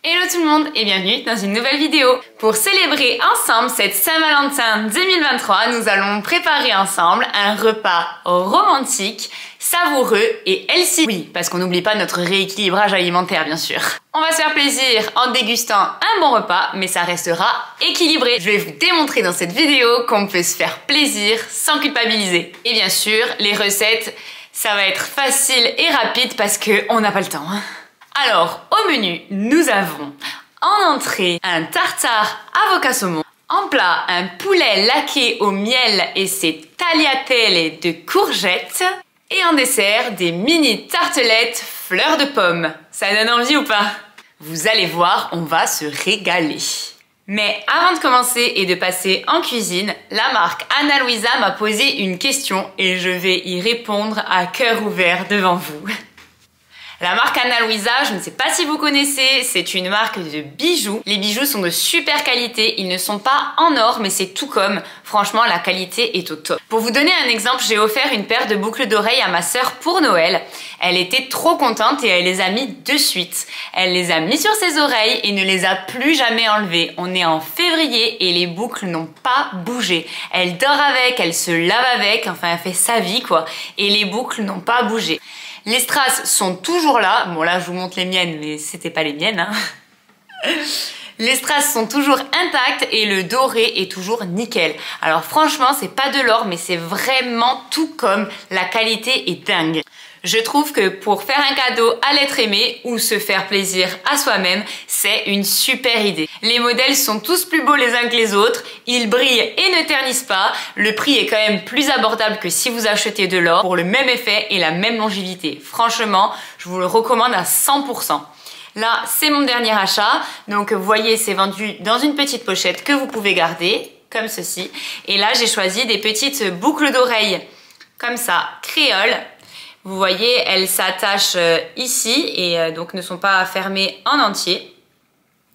Hello tout le monde et bienvenue dans une nouvelle vidéo. Pour célébrer ensemble cette Saint-Valentin 2023, nous allons préparer ensemble un repas romantique, savoureux et healthy. Oui, parce qu'on n'oublie pas notre rééquilibrage alimentaire bien sûr. On va se faire plaisir en dégustant un bon repas, mais ça restera équilibré. Je vais vous démontrer dans cette vidéo qu'on peut se faire plaisir sans culpabiliser. Et bien sûr, les recettes, ça va être facile et rapide parce qu'on n'a pas le temps. Alors, au menu, nous avons en entrée un tartare avocat saumon. En plat, un poulet laqué au miel et ses tagliatelles de courgettes. Et en dessert, des mini tartelettes fleurs de pomme. Ça donne envie ou pas? Vous allez voir, on va se régaler. Mais avant de commencer et de passer en cuisine, la marque Ana Luisa m'a posé une question et je vais y répondre à cœur ouvert devant vous. La marque Ana Luisa, je ne sais pas si vous connaissez, c'est une marque de bijoux. Les bijoux sont de super qualité, ils ne sont pas en or, mais c'est tout comme. Franchement, la qualité est au top. Pour vous donner un exemple, j'ai offert une paire de boucles d'oreilles à ma sœur pour Noël. Elle était trop contente et elle les a mis de suite. Elle les a mis sur ses oreilles et ne les a plus jamais enlevées. On est en février et les boucles n'ont pas bougé. Elle dort avec, elle se lave avec, enfin elle fait sa vie quoi. Et les boucles n'ont pas bougé. Les strass sont toujours là. Bon là je vous montre les miennes, mais c'était pas les miennes. Hein. Les strass sont toujours intacts et le doré est toujours nickel. Alors franchement c'est pas de l'or mais c'est vraiment tout comme. La qualité est dingue. Je trouve que pour faire un cadeau à l'être aimé ou se faire plaisir à soi-même, c'est une super idée. Les modèles sont tous plus beaux les uns que les autres, ils brillent et ne ternissent pas. Le prix est quand même plus abordable que si vous achetez de l'or pour le même effet et la même longévité. Franchement, je vous le recommande à 100%. Là, c'est mon dernier achat. Donc, vous voyez, c'est vendu dans une petite pochette que vous pouvez garder, comme ceci. Et là, j'ai choisi des petites boucles d'oreilles, comme ça, créoles. Vous voyez, elles s'attachent ici et donc ne sont pas fermées en entier.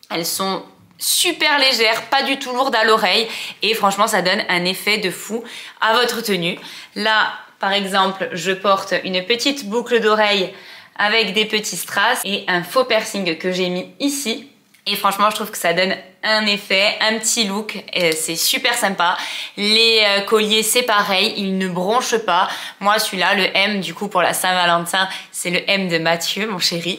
Elles sont super légères, pas du tout lourdes à l'oreille et franchement ça donne un effet de fou à votre tenue. Là, par exemple, je porte une petite boucle d'oreille avec des petits strass et un faux piercing que j'ai mis ici. Et franchement, je trouve que ça donne un effet, un petit look, c'est super sympa. Les colliers, c'est pareil, ils ne bronchent pas. Moi, celui-là, le M, du coup, pour la Saint-Valentin, c'est le M de Mathieu, mon chéri.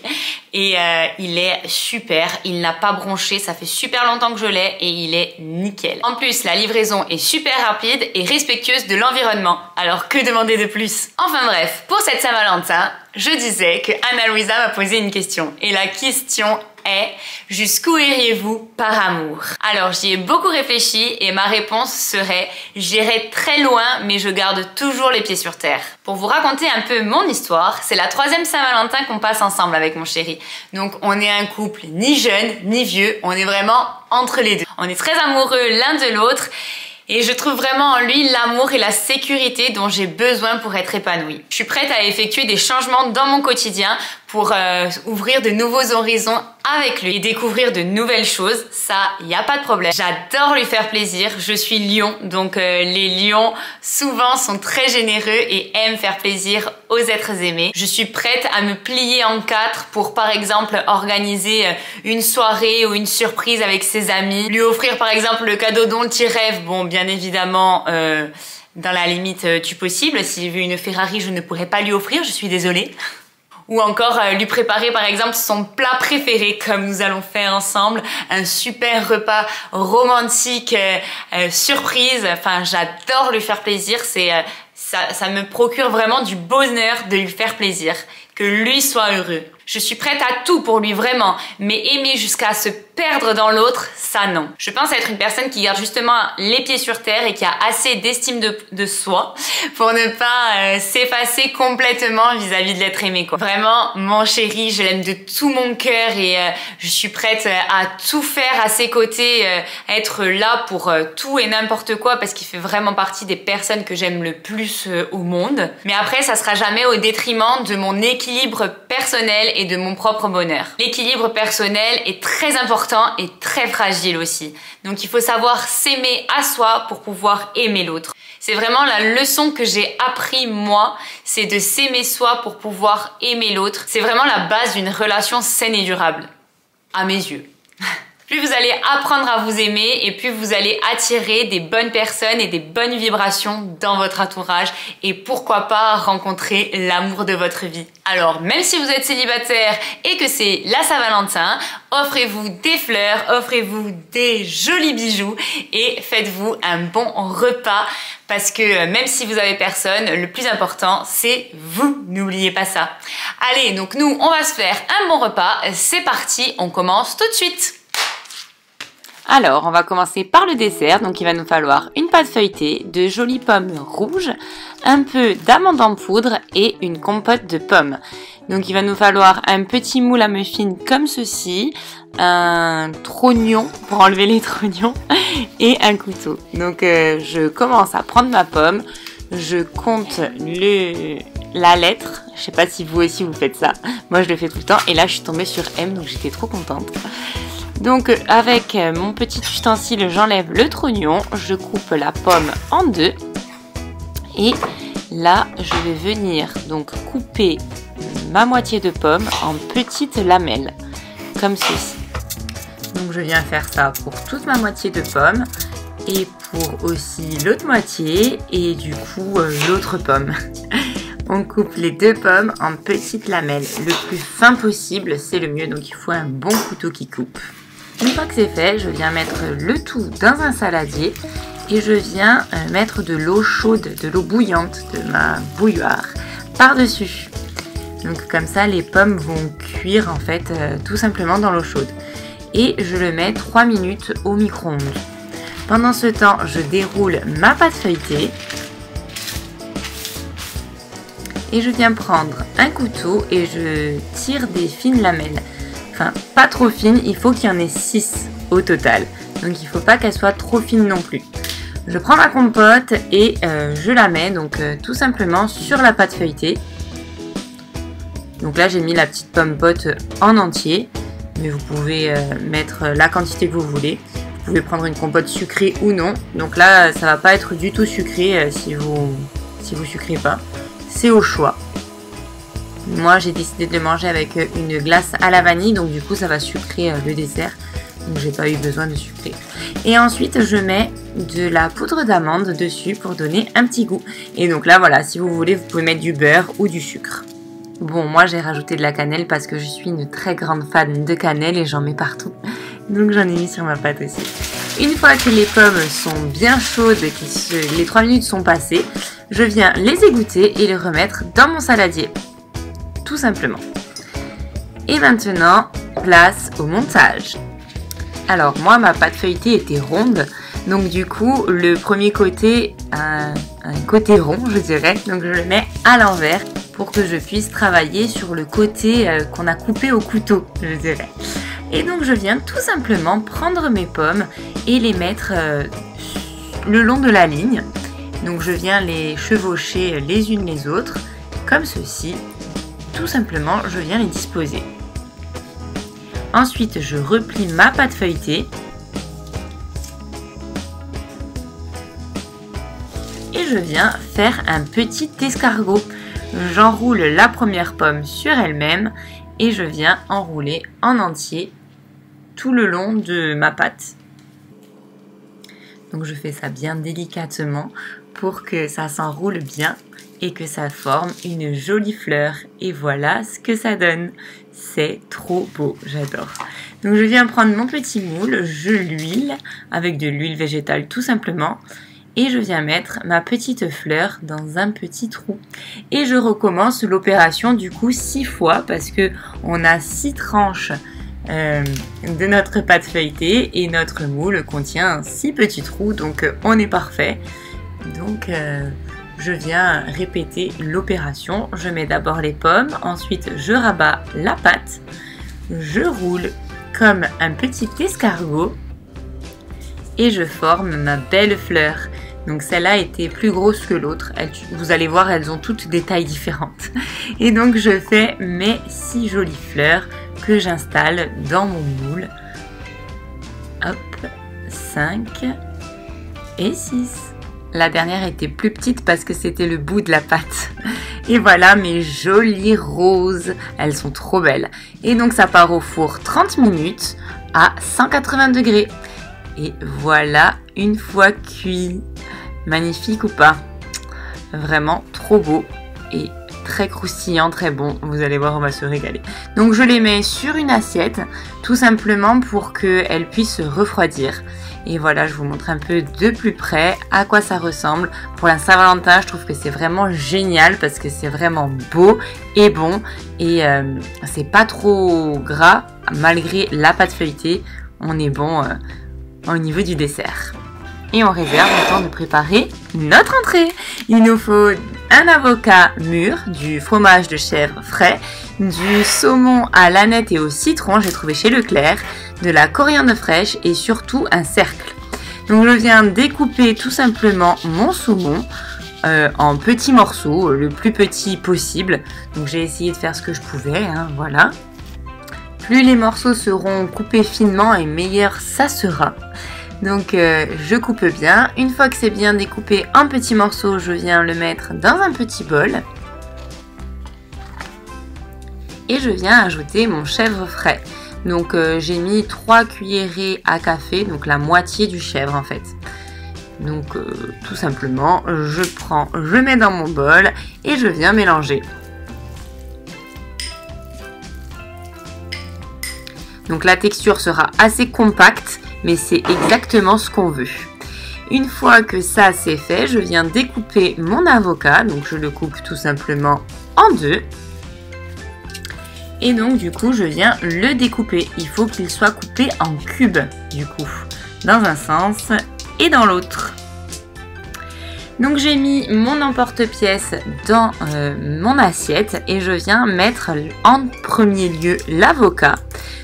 Et il est super, il n'a pas bronché, ça fait super longtemps que je l'ai et il est nickel. En plus, la livraison est super rapide et respectueuse de l'environnement. Alors, que demander de plus? Enfin bref, pour cette Saint-Valentin, je disais que Ana Luisa m'a posé une question. Et la question est: jusqu'où iriez-vous par amour? Alors j'y ai beaucoup réfléchi et ma réponse serait: j'irai très loin mais je garde toujours les pieds sur terre. Pour vous raconter un peu mon histoire, c'est la 3e Saint-Valentin qu'on passe ensemble avec mon chéri. Donc on est un couple ni jeune ni vieux, on est vraiment entre les deux. On est très amoureux l'un de l'autre. Et je trouve vraiment en lui l'amour et la sécurité dont j'ai besoin pour être épanouie. Je suis prête à effectuer des changements dans mon quotidien pour ouvrir de nouveaux horizons avec lui et découvrir de nouvelles choses. Ça, il n'y a pas de problème. J'adore lui faire plaisir. Je suis lion, donc les lions souvent sont très généreux et aiment faire plaisir aux êtres aimés. Je suis prête à me plier en 4 pour par exemple organiser une soirée ou une surprise avec ses amis. Lui offrir par exemple le cadeau dont il rêve. Bon, bien évidemment dans la limite du possible. S'il veut une Ferrari, je ne pourrais pas lui offrir, je suis désolée. Ou encore lui préparer par exemple son plat préféré comme nous allons faire ensemble. Un super repas romantique, surprise. Enfin, j'adore lui faire plaisir. Ça me procure vraiment du bonheur de lui faire plaisir. Que lui soit heureux. Je suis prête à tout pour lui vraiment, mais aimer jusqu'à se perdre dans l'autre, ça non. Je pense être une personne qui garde justement les pieds sur terre et qui a assez d'estime de soi pour ne pas s'effacer complètement vis-à-vis de l'être aimé quoi. Vraiment, mon chéri, je l'aime de tout mon cœur et je suis prête à tout faire à ses côtés, être là pour tout et n'importe quoi parce qu'il fait vraiment partie des personnes que j'aime le plus au monde. Mais après, ça sera jamais au détriment de mon équilibre personnel et de mon propre bonheur. L'équilibre personnel est très important et très fragile aussi. Donc il faut savoir s'aimer à soi pour pouvoir aimer l'autre. C'est vraiment la leçon que j'ai appris moi, c'est de s'aimer soi pour pouvoir aimer l'autre. C'est vraiment la base d'une relation saine et durable. à mes yeux. Plus vous allez apprendre à vous aimer et plus vous allez attirer des bonnes personnes et des bonnes vibrations dans votre entourage et pourquoi pas rencontrer l'amour de votre vie. Alors même si vous êtes célibataire et que c'est la Saint-Valentin, offrez-vous des fleurs, offrez-vous des jolis bijoux et faites-vous un bon repas parce que même si vous avez personne, le plus important c'est vous, n'oubliez pas ça. Allez, donc nous on va se faire un bon repas, c'est parti, on commence tout de suite. Alors, on va commencer par le dessert. Donc, il va nous falloir une pâte feuilletée, de jolies pommes rouges, un peu d'amandes en poudre et une compote de pommes. Donc, il va nous falloir un petit moule à muffins comme ceci, un trognon pour enlever les trognons et un couteau. Donc, je commence à prendre ma pomme. Je compte la lettre. Je sais pas si vous aussi vous faites ça. Moi, je le fais tout le temps. Et là, je suis tombée sur M, donc j'étais trop contente. Donc avec mon petit ustensile, j'enlève le trognon, je coupe la pomme en deux et là je vais venir donc couper ma moitié de pomme en petites lamelles comme ceci. Donc je viens faire ça pour toute ma moitié de pomme et pour aussi l'autre moitié et du coup l'autre pomme. On coupe les deux pommes en petites lamelles, le plus fin possible, c'est le mieux, donc il faut un bon couteau qui coupe. Une fois que c'est fait, je viens mettre le tout dans un saladier et je viens mettre de l'eau chaude, de l'eau bouillante de ma bouilloire par-dessus. Donc comme ça, les pommes vont cuire en fait tout simplement dans l'eau chaude. Et je le mets 3 minutes au micro-ondes. Pendant ce temps, je déroule ma pâte feuilletée. Et je viens prendre un couteau et je tire des fines lamelles. Enfin, pas trop fine, il faut qu'il y en ait 6 au total. Donc il ne faut pas qu'elle soit trop fine non plus. Je prends ma compote et je la mets donc tout simplement sur la pâte feuilletée. Donc là j'ai mis la petite pomme pote en entier. Mais vous pouvez mettre la quantité que vous voulez. Vous pouvez prendre une compote sucrée ou non. Donc là ça va pas être du tout sucré si vous sucrez pas. C'est au choix. Moi, j'ai décidé de le manger avec une glace à la vanille, donc du coup, ça va sucrer le dessert. Donc, j'ai pas eu besoin de sucrer. Et ensuite, je mets de la poudre d'amande dessus pour donner un petit goût. Et donc là, voilà, si vous voulez, vous pouvez mettre du beurre ou du sucre. Bon, moi, j'ai rajouté de la cannelle parce que je suis une très grande fan de cannelle et j'en mets partout. Donc, j'en ai mis sur ma pâte aussi. Une fois que les pommes sont bien chaudes, que les 3 minutes sont passées, je viens les égoutter et les remettre dans mon saladier. Tout simplement. Et maintenant, place au montage. Alors moi, ma pâte feuilletée était ronde, donc du coup, le premier côté, un côté rond, je dirais, donc je le mets à l'envers pour que je puisse travailler sur le côté qu'on a coupé au couteau, je dirais. Et donc je viens tout simplement prendre mes pommes et les mettre le long de la ligne. Donc je viens les chevaucher les unes les autres, comme ceci. Tout simplement, je viens les disposer. Ensuite, je replie ma pâte feuilletée. Et je viens faire un petit escargot. J'enroule la première pomme sur elle-même et je viens enrouler en entier tout le long de ma pâte. Donc je fais ça bien délicatement pour que ça s'enroule bien et que ça forme une jolie fleur. Et voilà ce que ça donne. C'est trop beau, j'adore. Donc je viens prendre mon petit moule, je l'huile avec de l'huile végétale tout simplement. Et je viens mettre ma petite fleur dans un petit trou. Et je recommence l'opération du coup 6 fois parce que on a 6 tranches de notre pâte feuilletée et notre moule contient 6 petits trous, donc on est parfait. Donc je viens répéter l'opération. Je mets d'abord les pommes, ensuite je rabats la pâte, je roule comme un petit escargot et je forme ma belle fleur. Donc celle-là était plus grosse que l'autre. Vous allez voir, elles ont toutes des tailles différentes. Et donc je fais mes 6 jolies fleurs que j'installe dans mon moule. Hop, 5 et 6. La dernière était plus petite parce que c'était le bout de la pâte. Et voilà mes jolies roses, elles sont trop belles. Et donc ça part au four 30 minutes à 180 degrés. Et voilà, une fois cuit. Magnifique ou pas? Vraiment trop beau et très croustillant, très bon. Vous allez voir, on va se régaler. Donc je les mets sur une assiette, tout simplement pour qu'elles puissent se refroidir. Et voilà, je vous montre un peu de plus près à quoi ça ressemble. Pour la Saint-Valentin, je trouve que c'est vraiment génial parce que c'est vraiment beau et bon. Et c'est pas trop gras, malgré la pâte feuilletée. On est bon au niveau du dessert. Et on réserve le temps de préparer notre entrée. Il nous faut un avocat mûr, du fromage de chèvre frais, du saumon à l'aneth et au citron, j'ai trouvé chez Leclerc, de la coriandre fraîche et surtout un cercle. Donc je viens découper tout simplement mon saumon en petits morceaux, le plus petit possible. Donc j'ai essayé de faire ce que je pouvais, hein, voilà. Plus les morceaux seront coupés finement et meilleur ça sera. Donc je coupe bien. Une fois que c'est bien découpé en petits morceaux, je viens le mettre dans un petit bol. Et je viens ajouter mon chèvre frais. Donc j'ai mis 3 cuillerées à café, donc la moitié du chèvre en fait. Donc tout simplement, je mets dans mon bol et je viens mélanger. Donc la texture sera assez compacte, mais c'est exactement ce qu'on veut. Une fois que ça c'est fait, je viens découper mon avocat. Donc je le coupe tout simplement en deux. Et donc du coup, je viens le découper. Il faut qu'il soit coupé en cubes, du coup, dans un sens et dans l'autre. Donc j'ai mis mon emporte-pièce dans mon assiette et je viens mettre en premier lieu l'avocat.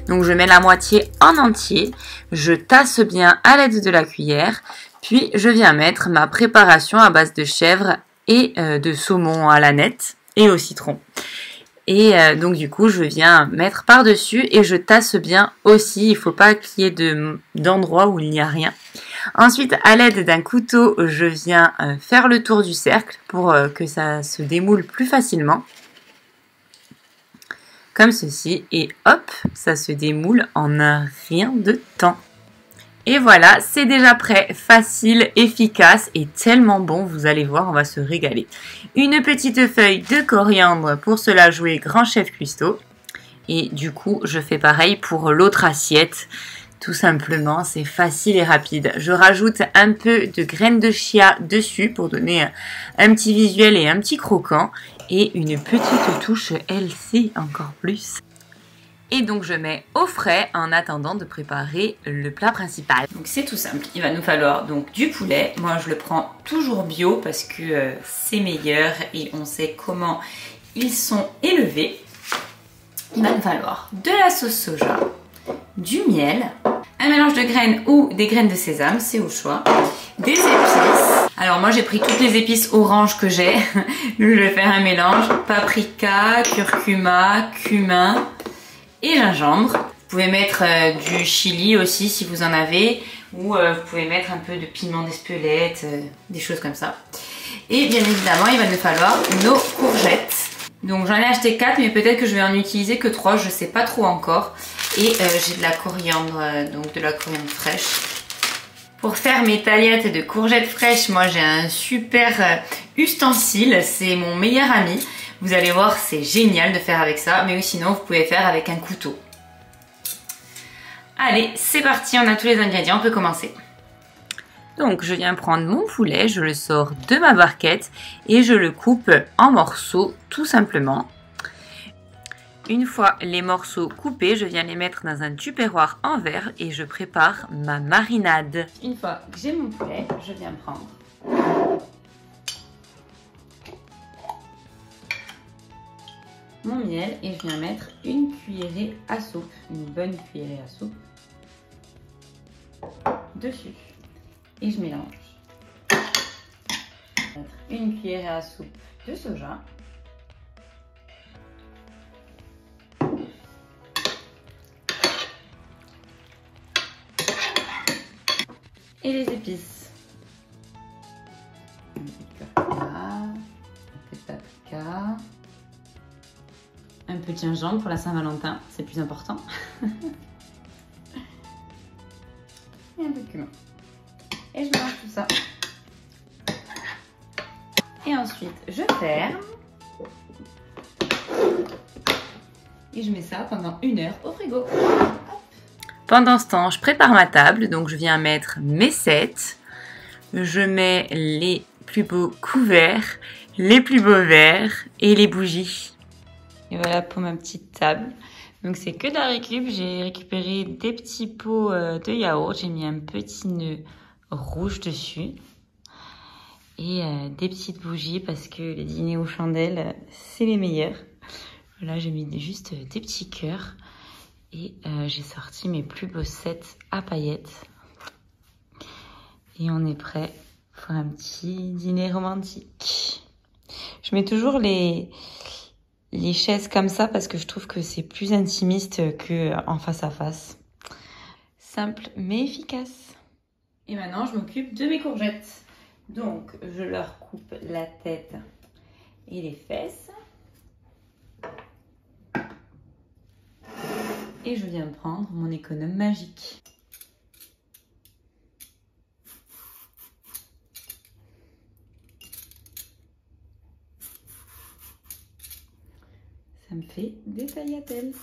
Donc je mets la moitié en entier, je tasse bien à l'aide de la cuillère, puis je viens mettre ma préparation à base de chèvre et de saumon à l'aneth et au citron. Et donc du coup je viens mettre par-dessus et je tasse bien aussi, il ne faut pas qu'il y ait d'endroit où il n'y a rien. Ensuite, à l'aide d'un couteau, je viens faire le tour du cercle pour que ça se démoule plus facilement. Comme ceci. Et hop, ça se démoule en un rien de temps. Et voilà, c'est déjà prêt. Facile, efficace et tellement bon. Vous allez voir, on va se régaler. Une petite feuille de coriandre pour cela jouer grand chef cuistot. Et du coup, je fais pareil pour l'autre assiette. Tout simplement, c'est facile et rapide. Je rajoute un peu de graines de chia dessus pour donner un petit visuel et un petit croquant. Et une petite touche healthy encore plus. Et donc je mets au frais en attendant de préparer le plat principal. Donc c'est tout simple. Il va nous falloir donc du poulet. Moi je le prends toujours bio parce que c'est meilleur et on sait comment ils sont élevés. Il va nous falloir de la sauce soja, du miel, un mélange de graines ou des graines de sésame, c'est au choix, des épices. Alors moi j'ai pris toutes les épices oranges que j'ai, je vais faire un mélange, paprika, curcuma, cumin et gingembre. Vous pouvez mettre du chili aussi si vous en avez, ou vous pouvez mettre un peu de piment d'Espelette, des choses comme ça. Et bien évidemment il va nous falloir nos courgettes. Donc j'en ai acheté 4 mais peut-être que je vais en utiliser que 3, je sais pas trop encore. Et j'ai de la coriandre, donc de la coriandre fraîche. Pour faire mes taillettes de courgettes fraîches, moi j'ai un super ustensile, c'est mon meilleur ami. Vous allez voir, c'est génial de faire avec ça, mais sinon vous pouvez faire avec un couteau. Allez, c'est parti, on a tous les ingrédients, on peut commencer. Donc je viens prendre mon poulet, je le sors de ma barquette et je le coupe en morceaux tout simplement. Une fois les morceaux coupés, je viens les mettre dans un tupperware en verre et je prépare ma marinade. Une fois que j'ai mon poulet, je viens prendre mon miel et je viens mettre une cuillerée à soupe, une bonne cuillerée à soupe dessus. Et je mélange. Une cuillerée à soupe de soja. Et les épices. Un peu de curcuma, un peu de paprika. de gingembre pour la Saint-Valentin, c'est plus important. Et un peu de cumin. Et je mélange tout ça. Et ensuite, je ferme. Et je mets ça pendant 1 heure au frigo. Pendant ce temps, je prépare ma table. Donc, je viens mettre mes sets. Je mets les plus beaux couverts, les plus beaux verres et les bougies. Et voilà pour ma petite table. Donc, c'est que de la récup. J'ai récupéré des petits pots de yaourt. J'ai mis un petit nœud rouge dessus. Et des petites bougies parce que les dîners aux chandelles, c'est les meilleurs. Là, j'ai mis juste des petits cœurs et j'ai sorti mes plus beaux sets à paillettes. Et on est prêt pour un petit dîner romantique. Je mets toujours les chaises comme ça parce que je trouve que c'est plus intimiste qu'en face à face. Simple mais efficace. Et maintenant, je m'occupe de mes courgettes. Donc, je leur coupe la tête et les fesses. Et je viens prendre mon économe magique. Ça me fait des tagliatelles.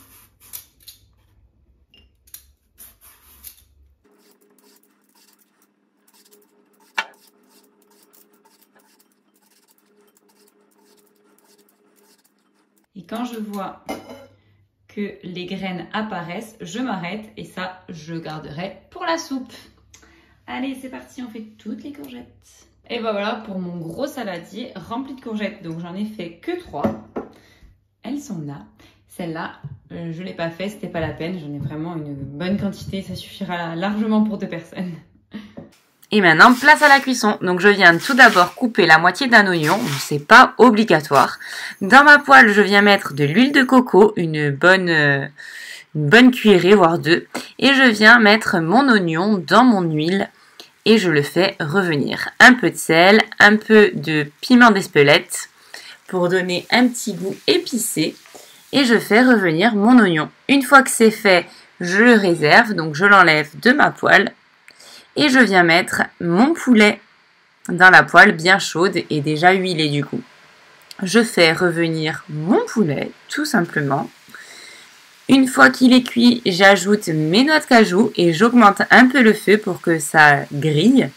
Et quand je vois que les graines apparaissent, je m'arrête et ça, je garderai pour la soupe. Allez, c'est parti, on fait toutes les courgettes. Et ben voilà pour mon gros saladier rempli de courgettes. Donc j'en ai fait que 3. Elles sont là. Celle-là, je ne l'ai pas fait, c'était pas la peine. J'en ai vraiment une bonne quantité, ça suffira largement pour 2 personnes. Et maintenant, place à la cuisson. Donc, je viens tout d'abord couper la moitié d'un oignon. C'est pas obligatoire. Dans ma poêle, je viens mettre de l'huile de coco, une bonne cuillerée, voire 2. Et je viens mettre mon oignon dans mon huile et je le fais revenir. Un peu de sel, un peu de piment d'Espelette pour donner un petit goût épicé. Et je fais revenir mon oignon. Une fois que c'est fait, je le réserve. Donc, je l'enlève de ma poêle. Et je viens mettre mon poulet dans la poêle bien chaude et déjà huilée du coup. Je fais revenir mon poulet tout simplement. Une fois qu'il est cuit, j'ajoute mes noix de cajou et j'augmente un peu le feu pour que ça grille.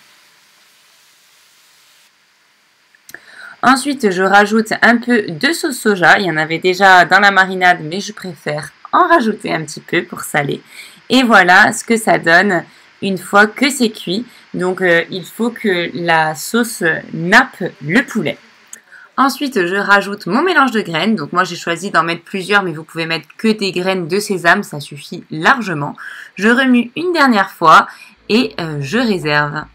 Ensuite, je rajoute un peu de sauce soja. Il y en avait déjà dans la marinade, mais je préfère en rajouter un petit peu pour saler. Et voilà ce que ça donne une fois que c'est cuit. Donc il faut que la sauce nappe le poulet. Ensuite je rajoute mon mélange de graines. Donc moi j'ai choisi d'en mettre plusieurs, mais vous pouvez mettre que des graines de sésame, ça suffit largement. Je remue une dernière fois et je réserve.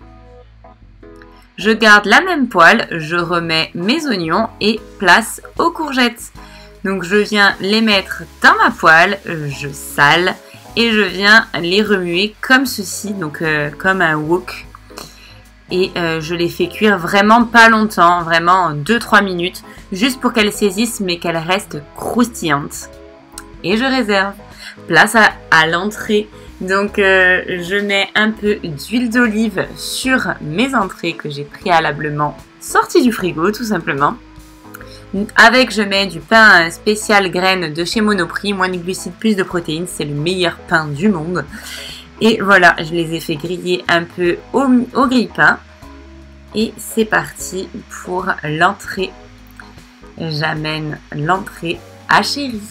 Je garde la même poêle, je remets mes oignons et place aux courgettes. Donc je viens les mettre dans ma poêle, je sale. Et je viens les remuer comme ceci, donc comme un wok. Et je les fais cuire vraiment pas longtemps, vraiment 2-3 minutes, juste pour qu'elles saisissent mais qu'elles restent croustillantes. Et je réserve. Place à l'entrée. Donc je mets un peu d'huile d'olive sur mes entrées que j'ai préalablement sorties du frigo tout simplement. Avec, je mets du pain spécial graines de chez Monoprix, moins de glucides, plus de protéines, c'est le meilleur pain du monde. Et voilà, je les ai fait griller un peu au grille-pain. Et c'est parti pour l'entrée. J'amène l'entrée à Chérie.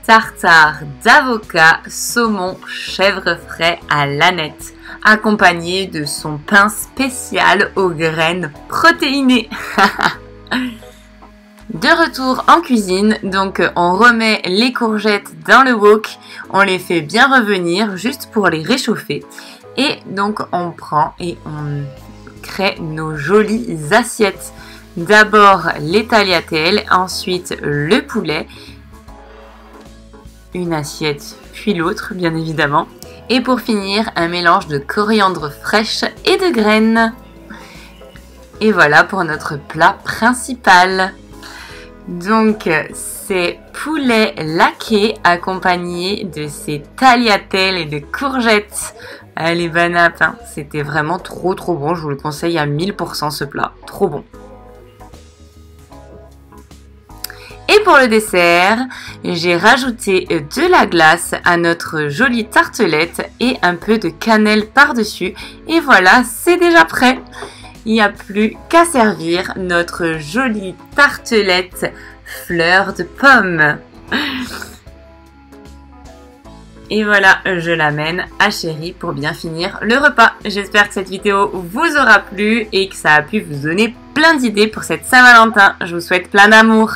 Tartare d'avocat, saumon, chèvre frais à l'ânette, accompagné de son pain spécial aux graines protéinées. De retour en cuisine, donc on remet les courgettes dans le wok, on les fait bien revenir juste pour les réchauffer et donc on prend et on crée nos jolies assiettes. D'abord les tagliatelles, ensuite le poulet, une assiette puis l'autre bien évidemment et pour finir un mélange de coriandre fraîche et de graines. Et voilà pour notre plat principal. Donc, c'est poulet laqué accompagné de ces tagliatelles et de courgettes. Les banapes, hein. C'était vraiment trop bon. Je vous le conseille à 1000% ce plat. Trop bon. Et pour le dessert, j'ai rajouté de la glace à notre jolie tartelette et un peu de cannelle par-dessus. Et voilà, c'est déjà prêt. Il n'y a plus qu'à servir notre jolie tartelette fleur de pomme. Et voilà, je l'amène à Chérie pour bien finir le repas. J'espère que cette vidéo vous aura plu et que ça a pu vous donner plein d'idées pour cette Saint-Valentin. Je vous souhaite plein d'amour.